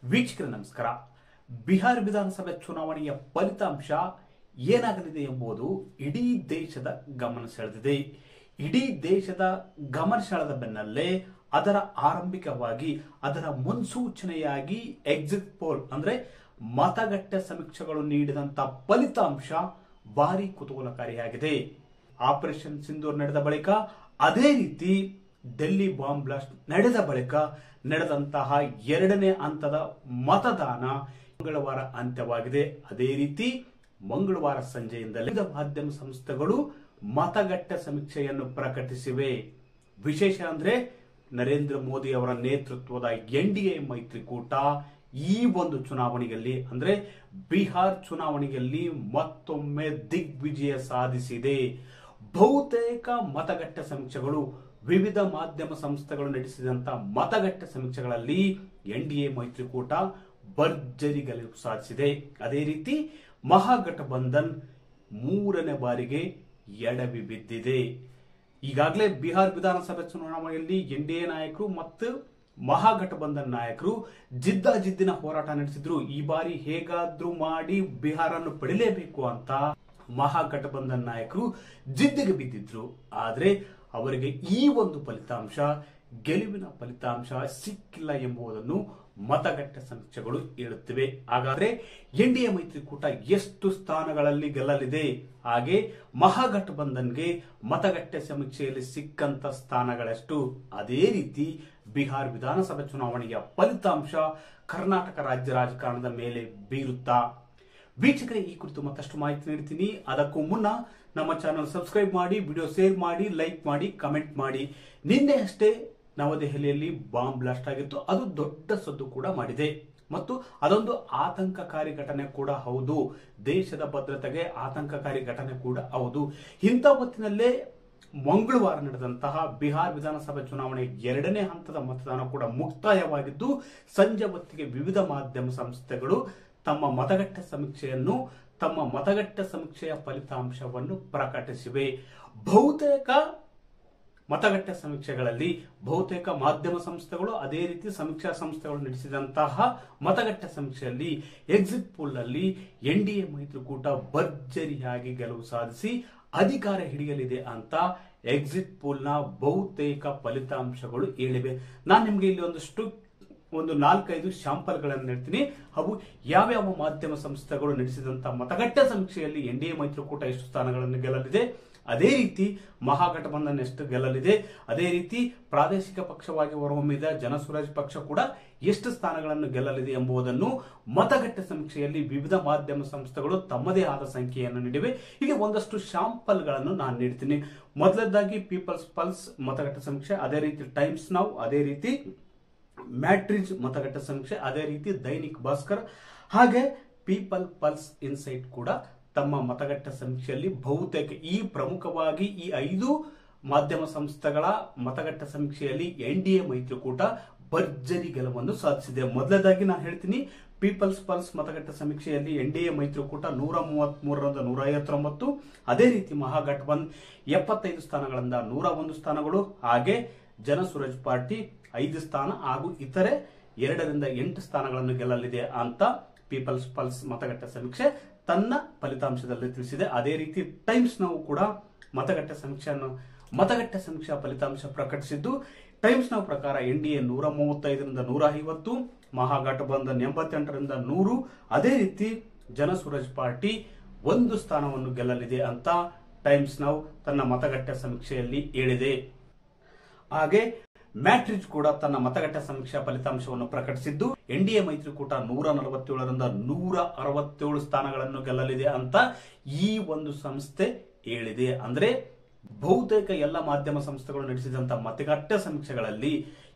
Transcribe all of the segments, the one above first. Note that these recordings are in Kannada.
ವೀಕ್ಷಕರೇ ನಮಸ್ಕಾರ. ಬಿಹಾರ ವಿಧಾನಸಭೆ ಚುನಾವಣೆಯ ಫಲಿತಾಂಶ ಏನಾಗಲಿದೆ ಎಂಬುದು ಇಡೀ ದೇಶದ ಗಮನ ಸೆಳೆದಿದೆ. ಇಡೀ ದೇಶದ ಗಮನ ಸೆಳೆದ ಬೆನ್ನಲ್ಲೇ ಅದರ ಆರಂಭಿಕವಾಗಿ ಅದರ ಮುನ್ಸೂಚನೆಯಾಗಿ ಎಕ್ಸಿಟ್ ಪೋಲ್ ಅಂದ್ರೆ ಮತಗಟ್ಟೆ ಸಮೀಕ್ಷೆಗಳು ನೀಡಿದಂತ ಫಲಿತಾಂಶ ಭಾರಿ ಕುತೂಹಲಕಾರಿಯಾಗಿದೆ. ಆಪರೇಷನ್ ಸಿಂಧೂರ್ ನಡೆದ ಬಳಿಕ ಅದೇ ರೀತಿ ಡೆಲ್ಲಿ ಬಾಂಬ್ ಬ್ಲಾಸ್ಟ್ ನಡೆದ ಬಳಿಕ ನಡೆದಂತಹ ಎರಡನೇ ಹಂತದ ಮತದಾನ ಮಂಗಳವಾರ ಅಂತ್ಯವಾಗಿದೆ. ಅದೇ ರೀತಿ ಮಂಗಳವಾರ ಸಂಜೆಯಿಂದಲೇ ವಿವಿಧ ಮಾಧ್ಯಮ ಸಂಸ್ಥೆಗಳು ಮತಗಟ್ಟೆ ಸಮೀಕ್ಷೆಯನ್ನು ಪ್ರಕಟಿಸಿವೆ. ವಿಶೇಷ ಅಂದ್ರೆ ನರೇಂದ್ರ ಮೋದಿ ಅವರ ನೇತೃತ್ವದ ಎನ್ಡಿಎ ಮೈತ್ರಿಕೂಟ ಈ ಒಂದು ಚುನಾವಣೆಯಲ್ಲಿ ಅಂದ್ರೆ ಬಿಹಾರ್ ಚುನಾವಣೆಯಲ್ಲಿ ಮತ್ತೊಮ್ಮೆ ದಿಗ್ವಿಜಯ ಸಾಧಿಸಿದೆ. ಬಹುತೇಕ ಮತಗಟ್ಟೆ ಸಮೀಕ್ಷೆಗಳು ವಿವಿಧ ಮಾಧ್ಯಮ ಸಂಸ್ಥೆಗಳು ನಡೆಸಿದಂತ ಮತಗಟ್ಟೆ ಸಮೀಕ್ಷೆಗಳಲ್ಲಿ ಎನ್ಡಿಎ ಮೈತ್ರಿಕೂಟ ಭರ್ಜರಿ ಗೆಲುವು ಸಾಧಿಸಿದೆ. ಅದೇ ರೀತಿ ಮಹಾಗಠಬಂಧನ್ ಮೂರನೇ ಬಾರಿಗೆ ಎಡವಿ ಬಿದ್ದಿದೆ. ಈಗಾಗಲೇ ಬಿಹಾರ್ ವಿಧಾನಸಭೆ ಚುನಾವಣೆಯಲ್ಲಿ ಎನ್ಡಿಎ ನಾಯಕರು ಮತ್ತು ಮಹಾಗಠಬಂಧನ್ ನಾಯಕರು ಜಿದ್ದಿನ ಹೋರಾಟ ನಡೆಸಿದ್ರು. ಈ ಬಾರಿ ಹೇಗಾದ್ರೂ ಮಾಡಿ ಬಿಹಾರನ್ನು ಪಡಿಲೇಬೇಕು ಅಂತ ಮಹಾಗಠಬಂಧನ್ ನಾಯಕರು ಜಿದ್ದಿಗೆ ಬಿದ್ದಿದ್ರು. ಆದ್ರೆ ಅವರಿಗೆ ಈ ಒಂದು ಫಲಿತಾಂಶ ಗೆಲುವಿನ ಫಲಿತಾಂಶ ಸಿಕ್ಕಿಲ್ಲ ಎಂಬುದನ್ನು ಮತಗಟ್ಟೆ ಸಮೀಕ್ಷೆಗಳು ಹೇಳುತ್ತಿವೆ. ಹಾಗಾದ್ರೆ ಎನ್ಡಿಎ ಮೈತ್ರಿಕೂಟ ಎಷ್ಟು ಸ್ಥಾನಗಳಲ್ಲಿ ಗೆಲ್ಲಲಿದೆ, ಹಾಗೆ ಮಹಾಗಠಬಂಧನ್ಗೆ ಮತಗಟ್ಟೆ ಸಮೀಕ್ಷೆಯಲ್ಲಿ ಸಿಕ್ಕಂತ ಸ್ಥಾನಗಳೆಷ್ಟು, ಅದೇ ರೀತಿ ಬಿಹಾರ್ ವಿಧಾನಸಭೆ ಚುನಾವಣೆಯ ಫಲಿತಾಂಶ ಕರ್ನಾಟಕ ರಾಜ್ಯ ರಾಜಕಾರಣದ ಮೇಲೆ ಬೀರುತ್ತಾ? ವೀಕ್ಷಕರೇ, ಈ ಕುರಿತು ಮತ್ತಷ್ಟು ಮಾಹಿತಿ ನೀಡ್ತೀನಿ. ಅದಕ್ಕೂ ಮುನ್ನ ನಮ್ಮ ಚಾನಲ್ ಸಬ್ಸ್ಕ್ರೈಬ್ ಮಾಡಿ, ವಿಡಿಯೋ ಶೇರ್ ಮಾಡಿ, ಲೈಕ್ ಮಾಡಿ, ಕಮೆಂಟ್ ಮಾಡಿ. ನಿನ್ನೆ ಅಷ್ಟೇ ನವದೆಹಲಿಯಲ್ಲಿ ಬಾಂಬ್ ಬ್ಲಾಸ್ಟ್ ಆಗಿತ್ತು. ಅದು ದೊಡ್ಡ ಸದ್ದು ಕೂಡ ಮಾಡಿದೆ ಮತ್ತು ಅದೊಂದು ಆತಂಕಕಾರಿ ಘಟನೆ ಕೂಡ ಹೌದು. ದೇಶದ ಭದ್ರತೆಗೆ ಆತಂಕಕಾರಿ ಘಟನೆ ಕೂಡ ಹೌದು. ಇಂಥ ಹೊತ್ತಿನಲ್ಲೇ ಮಂಗಳವಾರ ನಡೆದಂತಹ ಬಿಹಾರ್ ವಿಧಾನಸಭೆ ಚುನಾವಣೆ ಎರಡನೇ ಹಂತದ ಮತದಾನ ಕೂಡ ಮುಕ್ತಾಯವಾಗಿದ್ದು, ಸಂಜೆ ಹೊತ್ತಿಗೆ ವಿವಿಧ ಮಾಧ್ಯಮ ಸಂಸ್ಥೆಗಳು ತಮ್ಮ ಮತಗಟ್ಟೆ ಸಮೀಕ್ಷೆಯ ಫಲಿತಾಂಶವನ್ನು ಪ್ರಕಟಿಸಿವೆ. ಬಹುತೇಕ ಮತಗಟ್ಟೆ ಸಮೀಕ್ಷೆಗಳಲ್ಲಿ ಬಹುತೇಕ ಮಾಧ್ಯಮ ಸಂಸ್ಥೆಗಳು ಅದೇ ರೀತಿ ಸಮೀಕ್ಷಾ ಸಂಸ್ಥೆಗಳು ನಡೆಸಿದಂತಹ ಮತಗಟ್ಟೆ ಸಮೀಕ್ಷೆಯಲ್ಲಿ ಎಕ್ಸಿಟ್ ಪೋಲ್ ನಲ್ಲಿ ಎನ್ಡಿಎ ಮೈತ್ರಿಕೂಟ ಭರ್ಜರಿಯಾಗಿ ಗೆಲುವು ಸಾಧಿಸಿ ಅಧಿಕಾರ ಹಿಡಿಯಲಿದೆ ಅಂತ ಎಕ್ಸಿಟ್ ಪೋಲ್ ನ ಬಹುತೇಕ ಫಲಿತಾಂಶಗಳು ಹೇಳಿವೆ. ನಾನು ನಿಮ್ಗೆ ಇಲ್ಲಿ ಒಂದು 4-5 ಶಾಂಪಲ್ ಗಳನ್ನು ನೀಡ್ತೀನಿ. ಅವು ಯಾವ್ಯಾವ ಮಾಧ್ಯಮ ಸಂಸ್ಥೆಗಳು ನಡೆಸಿದಂತಹ ಮತಗಟ್ಟೆ ಸಮೀಕ್ಷೆಯಲ್ಲಿ ಎನ್ಡಿಎ ಮೈತ್ರಿಕೂಟ ಎಷ್ಟು ಸ್ಥಾನಗಳನ್ನು ಗೆಲ್ಲಲಿದೆ, ಅದೇ ರೀತಿ ಮಹಾಗಠಬಂಧನ್ ಎಷ್ಟು ಗೆಲ್ಲಲಿದೆ, ಅದೇ ರೀತಿ ಪ್ರಾದೇಶಿಕ ಪಕ್ಷವಾಗಿ ಹೊರಹೊಮ್ಮಿದ ಜನಸುರಾಜ್ ಪಕ್ಷ ಕೂಡ ಎಷ್ಟು ಸ್ಥಾನಗಳನ್ನು ಗೆಲ್ಲಲಿದೆ ಎಂಬುದನ್ನು ಮತಗಟ್ಟೆ ಸಮೀಕ್ಷೆಯಲ್ಲಿ ವಿವಿಧ ಮಾಧ್ಯಮ ಸಂಸ್ಥೆಗಳು ತಮ್ಮದೇ ಆದ ಸಂಖ್ಯೆಯನ್ನು ನೀಡಿವೆ. ಇಲ್ಲಿ ಒಂದಷ್ಟು ಶಾಂಪಲ್ ಗಳನ್ನು ನಾನು ನೀಡ್ತೀನಿ. ಮೊದಲನೇದಾಗಿ ಪೀಪಲ್ಸ್ ಪಲ್ಸ್ ಮತಗಟ್ಟೆ ಸಮೀಕ್ಷೆ, ಅದೇ ರೀತಿ ಟೈಮ್ಸ್ ನೌ, ಅದೇ ರೀತಿ ಮ್ಯಾಟ್ರಿಜ್ ಮತಗಟ್ಟೆ ಸಮೀಕ್ಷೆ, ಅದೇ ರೀತಿ ದೈನಿಕ್ ಭಾಸ್ಕರ್, ಹಾಗೆ ಪೀಪಲ್ ಪಲ್ಸ್ ಇನ್ಸೈಟ್ ಕೂಡ ತಮ್ಮ ಮತಗಟ್ಟೆ ಸಮೀಕ್ಷೆಯಲ್ಲಿ ಬಹುತೇಕ ಪ್ರಮುಖವಾಗಿ ಈ 5 ಮಾಧ್ಯಮ ಸಂಸ್ಥೆಗಳ ಮತಗಟ್ಟೆ ಸಮೀಕ್ಷೆಯಲ್ಲಿ ಎನ್ಡಿಎ ಮೈತ್ರಿಕೂಟ ಭರ್ಜರಿ ಗೆಲುವನ್ನು ಸಾಧಿಸಿದೆ. ಮೊದಲನೇದಾಗಿ ನಾನು ಹೇಳ್ತೀನಿ, ಪೀಪಲ್ಸ್ ಪಲ್ಸ್ ಮತಗಟ್ಟೆ ಸಮೀಕ್ಷೆಯಲ್ಲಿ ಎನ್ಡಿಎ ಮೈತ್ರಿಕೂಟ 133ರಿಂದ 159, ಅದೇ ರೀತಿ ಮಹಾಗಠಬಂಧನ್ 75 ಸ್ಥಾನಗಳಿಂದ 101 ಸ್ಥಾನಗಳು, ಹಾಗೆ ಜನಸುರಾಜ್ ಪಾರ್ಟಿ 5 ಸ್ಥಾನ ಹಾಗೂ ಇತರೆ 2ರಿಂದ 8 ಸ್ಥಾನಗಳನ್ನು ಗೆಲ್ಲಲಿದೆ ಅಂತ ಪೀಪಲ್ಸ್ ಪಲ್ಸ್ ಮತಗಟ್ಟೆ ಸಮೀಕ್ಷೆ ತನ್ನ ಫಲಿತಾಂಶದಲ್ಲಿ ತಿಳಿಸಿದೆ. ಅದೇ ರೀತಿ ಟೈಮ್ಸ್ ನಾವು ಕೂಡ ಮತಗಟ್ಟೆ ಸಮೀಕ್ಷಾ ಫಲಿತಾಂಶ ಪ್ರಕಟಿಸಿದ್ದು, ಟೈಮ್ಸ್ ನಾವು ಪ್ರಕಾರ ಎನ್ಡಿಎ 135ರಿಂದ 150, ಮಹಾಗಠಬಂಧನ್ 88ರಿಂದ 100, ಅದೇ ರೀತಿ ಜನಸುರಾಜ್ ಪಾರ್ಟಿ 1 ಸ್ಥಾನವನ್ನು ಗೆಲ್ಲಲಿದೆ ಅಂತ ಟೈಮ್ಸ್ ನಾವು ತನ್ನ ಮತಗಟ್ಟೆ ಸಮೀಕ್ಷೆಯಲ್ಲಿ ಹೇಳಿದೆ. ಹಾಗೆ ಮ್ಯಾಟ್ರಿಜ್ ಕೂಡ ತನ್ನ ಮತಗಟ್ಟೆ ಸಮೀಕ್ಷಾ ಫಲಿತಾಂಶವನ್ನು ಪ್ರಕಟಿಸಿದ್ದು, ಎನ್ಡಿಎ ಮೈತ್ರಿಕೂಟ 147ರಿಂದ 167 ಸ್ಥಾನಗಳನ್ನು ಗೆಲ್ಲಲಿದೆ ಅಂತ ಈ ಒಂದು ಸಂಸ್ಥೆ ಹೇಳಿದೆ. ಅಂದ್ರೆ ಬಹುತೇಕ ಎಲ್ಲ ಮಾಧ್ಯಮ ಸಂಸ್ಥೆಗಳು ನಡೆಸಿದಂತಹ ಮತಗಟ್ಟೆ ಸಮೀಕ್ಷೆಗಳಲ್ಲಿ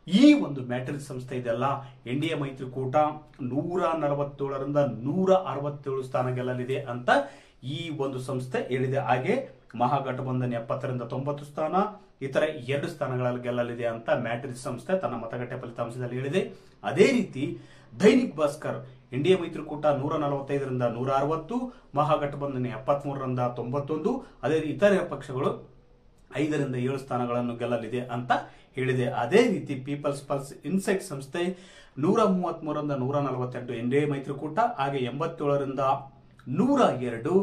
ಈ ಒಂದು ಮ್ಯಾಟ್ರಿಜ್ ಸಂಸ್ಥೆ ಇದೆಲ್ಲ ಎನ್ಡಿಎ ಮೈತ್ರಿಕೂಟ 147ರಿಂದ 167 ಸ್ಥಾನ ಗೆಲ್ಲಲಿದೆ ಅಂತ ಈ ಒಂದು ಸಂಸ್ಥೆ ಹೇಳಿದೆ. ಹಾಗೆ ಮಹಾಗಠಬಂಧನ್ 70ರಿಂದ 90 ಸ್ಥಾನ, ಇತರ 2 ಸ್ಥಾನಗಳಲ್ಲಿ ಗೆಲ್ಲಲಿದೆ ಅಂತ ಮ್ಯಾಟ್ರಿಜ್ ಸಂಸ್ಥೆ ತನ್ನ ಮತಗಟ್ಟೆ ಫಲಿತಾಂಶದಲ್ಲಿ ಹೇಳಿದೆ. ಅದೇ ರೀತಿ ದೈನಿಕ್ ಭಾಸ್ಕರ್ ಎನ್ಡಿಎ ಮೈತ್ರಿಕೂಟ 145ರಿಂದ 160, ಮಹಾಗಠಬಂಧನ್ 73ರಿಂದ 91, ಅದೇ ಇತರೆ ಪಕ್ಷಗಳು 5ರಿಂದ 7 ಸ್ಥಾನಗಳನ್ನು ಗೆಲ್ಲಲಿದೆ ಅಂತ ಹೇಳಿದೆ. ಅದೇ ರೀತಿ ಪೀಪಲ್ಸ್ ಪಲ್ಸ್ ಇನ್ಸೈಟ್ ಸಂಸ್ಥೆ 133ರಿಂದ 148 ಎನ್ಡಿಎ ಮೈತ್ರಿಕೂಟ, ಹಾಗೆ 87ರಿಂದ 102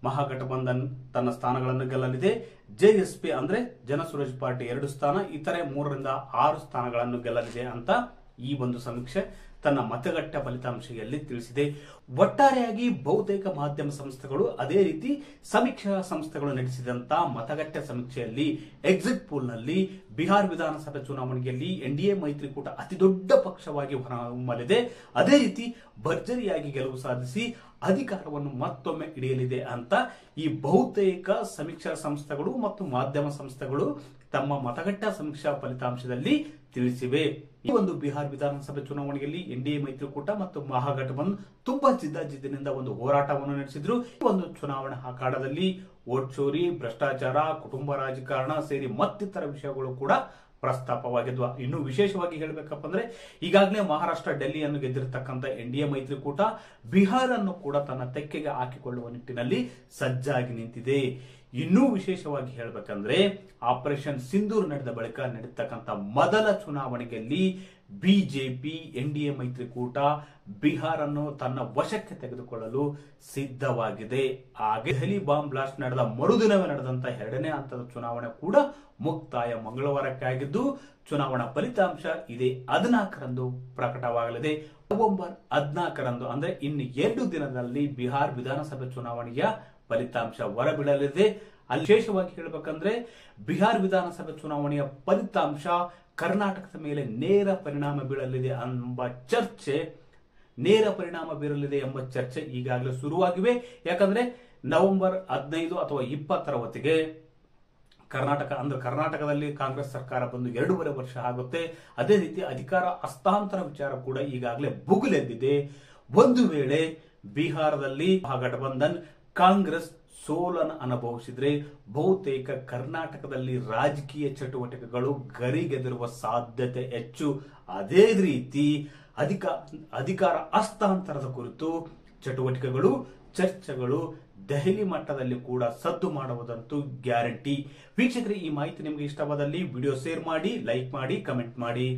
ಮಹಾಗಠಬಂಧನ್ ತನ್ನ ಸ್ಥಾನಗಳನ್ನು ಗೆಲ್ಲಲಿದೆ. ಜೆಎಸ್ಪಿ ಅಂದ್ರೆ ಜನ ಸುರಾಜ್ ಪಾರ್ಟಿ 2 ಸ್ಥಾನ, ಇತರೆ 3ರಿಂದ 6 ಸ್ಥಾನಗಳನ್ನು ಗೆಲ್ಲಲಿದೆ ಅಂತ ಈ ಒಂದು ಸಮೀಕ್ಷೆ ತನ್ನ ಮತಗಟ್ಟ ಫಲಿತಾಂಶದಲ್ಲಿ ತಿಳಿಸಿದೆ. ಒಟ್ಟಾರೆಯಾಗಿ ಬಹುತೇಕ ಮಾಧ್ಯಮ ಸಂಸ್ಥೆಗಳು ಅದೇ ರೀತಿ ಸಮೀಕ್ಷಾ ಸಂಸ್ಥೆಗಳು ನಡೆಸಿದಂತಹ ಮತಗಟ್ಟ ಸಮೀಕ್ಷೆಯಲ್ಲಿ ಎಕ್ಸಿಟ್ ಪೋಲ್ ನಲ್ಲಿ ಬಿಹಾರ ವಿಧಾನಸಭೆ ಚುನಾವಣೆಯಲ್ಲಿ ಎನ್ಡಿಎ ಮೈತ್ರಿಕೂಟ ಅತಿದೊಡ್ಡ ಪಕ್ಷವಾಗಿ ಹೊರಹೊಮ್ಮಲಿದೆ. ಅದೇ ರೀತಿ ಭರ್ಜರಿಯಾಗಿ ಗೆಲುವು ಸಾಧಿಸಿ ಅಧಿಕಾರವನ್ನು ಮತ್ತೊಮ್ಮೆ ಹಿಡಿಯಲಿದೆ ಅಂತ ಈ ಬಹುತೇಕ ಸಮೀಕ್ಷಾ ಸಂಸ್ಥೆಗಳು ಮತ್ತು ಮಾಧ್ಯಮ ಸಂಸ್ಥೆಗಳು ತಮ್ಮ ಮತಗಟ್ಟ ಸಮೀಕ್ಷಾ ಫಲಿತಾಂಶದಲ್ಲಿ ತಿಳಿಸಿವೆ. ಈ ಒಂದು ಬಿಹಾರ ವಿಧಾನಸಭೆ ಚುನಾವಣೆಯಲ್ಲಿ ಎನ್ಡಿಎ ಮೈತ್ರಿಕೂಟ ಮತ್ತು ಮಹಾಗಠಬಂಧನ್ ತುಂಬಾ ಜಿದ್ದಾಜಿದ್ದಿನಿಂದ ಒಂದು ಹೋರಾಟವನ್ನು ನಡೆಸಿದ್ರು. ಈ ಒಂದು ಚುನಾವಣಾ ಅಖಾಡದಲ್ಲಿ ವೋಟ್ ಚೋರಿ, ಭ್ರಷ್ಟಾಚಾರ, ಕುಟುಂಬ ರಾಜಕಾರಣ ಸೇರಿ ಮತ್ತಿತರ ವಿಷಯಗಳು ಕೂಡ ಪ್ರಸ್ತಾಪವಾಗಿದ್ವು. ಇನ್ನು ವಿಶೇಷವಾಗಿ ಹೇಳಬೇಕಪ್ಪ ಅಂದ್ರೆ ಈಗಾಗಲೇ ಮಹಾರಾಷ್ಟ್ರ, ಡೆಲ್ಲಿಯನ್ನು ಗೆದ್ದಿರತಕ್ಕಂಥ ಎನ್ಡಿಎ ಮೈತ್ರಿಕೂಟ ಬಿಹಾರನ್ನು ಕೂಡ ತನ್ನ ತೆಕ್ಕೆಗೆ ಹಾಕಿಕೊಳ್ಳುವ ನಿಟ್ಟಿನಲ್ಲಿ ಸಜ್ಜಾಗಿ ನಿಂತಿದೆ. ಇನ್ನೂ ವಿಶೇಷವಾಗಿ ಹೇಳಬೇಕಂದ್ರೆ ಆಪರೇಷನ್ ಸಿಂಧೂರ್ ನಡೆದ ಬಳಿಕ ನಡೆಯತಕ್ಕಂಥ ಮೊದಲ ಚುನಾವಣೆಯಲ್ಲಿ ಬಿಜೆಪಿ ಎನ್ಡಿಎ ಮೈತ್ರಿಕೂಟ ಬಿಹಾರನ್ನು ತನ್ನ ವಶಕ್ಕೆ ತೆಗೆದುಕೊಳ್ಳಲು ಸಿದ್ಧವಾಗಿದೆ. ಹಾಗೆ ದೆಹಲಿ ಬಾಂಬ್ ಬ್ಲಾಸ್ಟ್ ನಡೆದ ಮರುದಿನವೇ ನಡೆದಂತ 2ನೇ ಹಂತದ ಚುನಾವಣೆ ಕೂಡ ಮುಕ್ತಾಯ ಮಂಗಳವಾರಕ್ಕೆ ಆಗಿದ್ದು, ಚುನಾವಣಾ ಫಲಿತಾಂಶ ಇದೇ 14ರಂದು ಪ್ರಕಟವಾಗಲಿದೆ. ನವೆಂಬರ್ 14ರಂದು ಅಂದ್ರೆ ಇನ್ನು 2 ದಿನದಲ್ಲಿ ಬಿಹಾರ್ ವಿಧಾನಸಭೆ ಚುನಾವಣೆಯ ಫಲಿತಾಂಶ ಹೊರಬೀಳಲಿದೆ. ಅಲ್ಲಿ ವಿಶೇಷವಾಗಿ ಹೇಳಬೇಕಂದ್ರೆ ಬಿಹಾರ ವಿಧಾನಸಭೆ ಚುನಾವಣೆಯ ಫಲಿತಾಂಶ ಕರ್ನಾಟಕದ ಮೇಲೆ ನೇರ ಪರಿಣಾಮ ಬೀರಲಿದೆ ಎಂಬ ಚರ್ಚೆ ಈಗಾಗಲೇ ಶುರುವಾಗಿವೆ. ಯಾಕಂದ್ರೆ ನವೆಂಬರ್ 15 ಅಥವಾ 20ರ ಹೊತ್ತಿಗೆ ಕರ್ನಾಟಕದಲ್ಲಿ ಕಾಂಗ್ರೆಸ್ ಸರ್ಕಾರ ಬಂದು 2.5 ವರ್ಷ ಆಗುತ್ತೆ. ಅದೇ ರೀತಿ ಅಧಿಕಾರ ಹಸ್ತಾಂತರ ವಿಚಾರ ಕೂಡ ಈಗಾಗಲೇ ಭುಗಿಲೆದ್ದಿದೆ. ಒಂದು ವೇಳೆ ಬಿಹಾರದಲ್ಲಿ ಮಹಾಗಠಬಂಧನ್ ಕಾಂಗ್ರೆಸ್ ಸೋಲನ್ನು ಅನುಭವಿಸಿದ್ರೆ ಬಹುತೇಕ ಕರ್ನಾಟಕದಲ್ಲಿ ರಾಜಕೀಯ ಚಟುವಟಿಕೆಗಳು ಗರಿಗೆದರುವ ಸಾಧ್ಯತೆ ಹೆಚ್ಚು. ಅದೇ ರೀತಿ ಅಧಿಕಾರ ಹಸ್ತಾಂತರದ ಕುರಿತು ಚಟುವಟಿಕೆಗಳು, ಚರ್ಚೆಗಳು ದೆಹಲಿ ಮಟ್ಟದಲ್ಲಿ ಕೂಡ ಸದ್ದು ಮಾಡುವುದಂತೂ ಗ್ಯಾರಂಟಿ. ವೀಕ್ಷಕರೇ, ಈ ಮಾಹಿತಿ ನಿಮಗೆ ಇಷ್ಟವಾದಲ್ಲಿ ವಿಡಿಯೋ ಶೇರ್ ಮಾಡಿ, ಲೈಕ್ ಮಾಡಿ, ಕಮೆಂಟ್ ಮಾಡಿ.